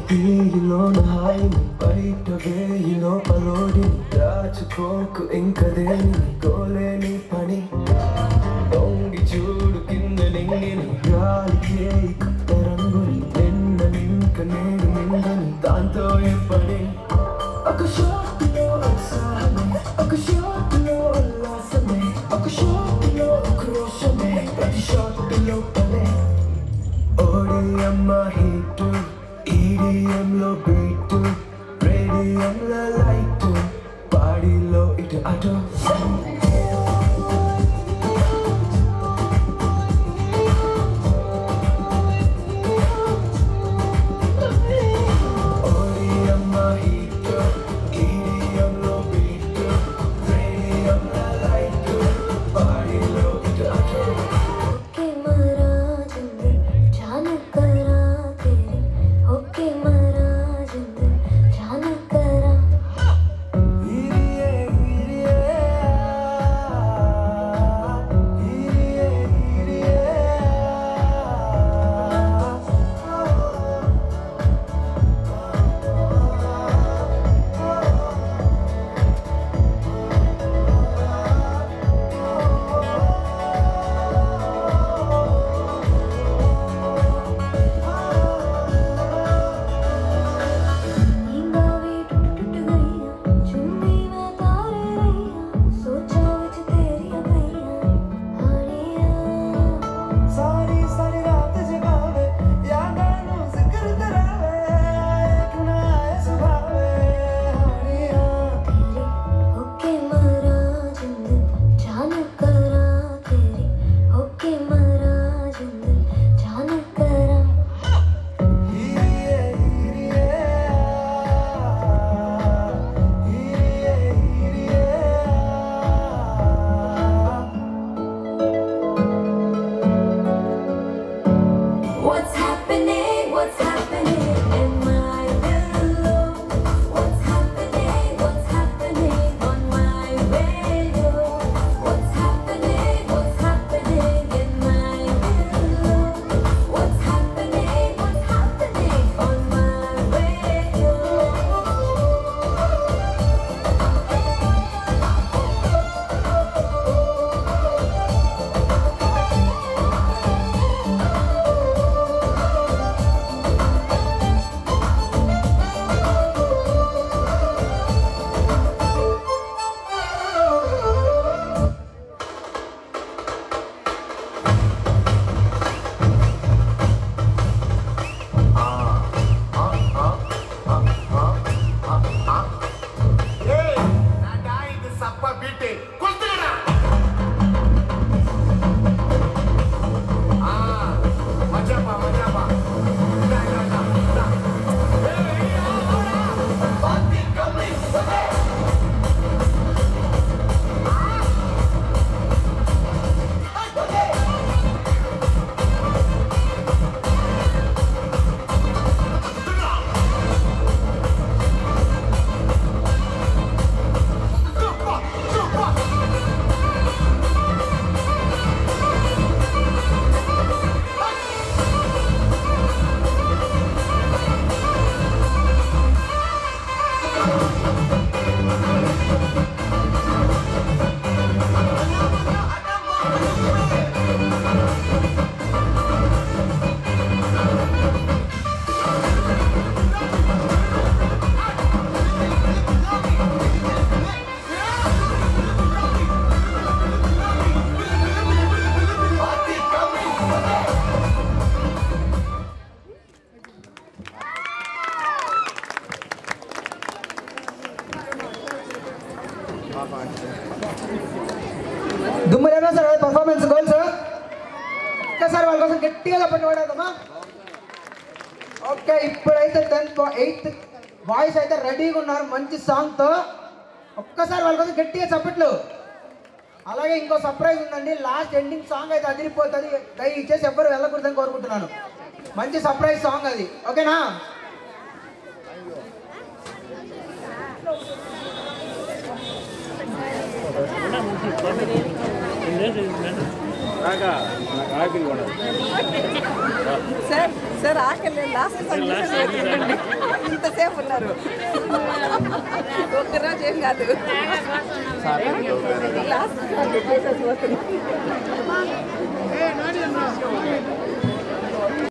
తీరిలోన హాయిని బయట వేయిలో అలోడిని దాచుకోకు ఇంకదేని కోలేని పని దొంగి చూడు కింద నింగిని గాలికి కొత్త రంగుని నిన్న నింక నేడు నిందని దాంతో ఏం పని ఒక షాట్లో ఉత్సాహమే ఒక షాట్లో ఉల్లాసమే ఒక షాట్లో క్రోషమే ప్రతి షాట్లో పనే ఓడియమ్మ హీటు ఈడియంలో బీటు రేడియంలో లైటు బాడీలో ఇటు అటు ఓడియమ్మ హీటు ఈడియంలో బీటు రేడియంలో లైటు బాడీలో ఇటు అటు దుమ్ములేమో సార్ పర్ఫార్మెన్స్ గోల్స్ ఒక్కసారి వాళ్ళ కోసం గట్టిగా పట్టుబడేద్దామా. ఓకే, ఇప్పుడైతే 10th 8th బాయ్స్ అయితే రెడీగా ఉన్నారు మంచి సాంగ్తో. ఒక్కసారి వాళ్ళ కోసం గట్టిగా చప్పట్లు. అలాగే ఇంకో సర్ప్రైజ్ ఉందండి, లాస్ట్ ఎండింగ్ సాంగ్ అయితే అదిరిపోతుంది. దయచేసి ఎవ్వరు వెళ్ళకూడదని కోరుకుంటున్నాను. మంచి సర్ప్రైజ్ సాంగ్ అది, ఓకేనా? సార్ సార్ ఆకలి లాస్ట్ ఇంతసేపు ఉన్నారు ఒక్కరోజు ఏం కాదు లాస్ట్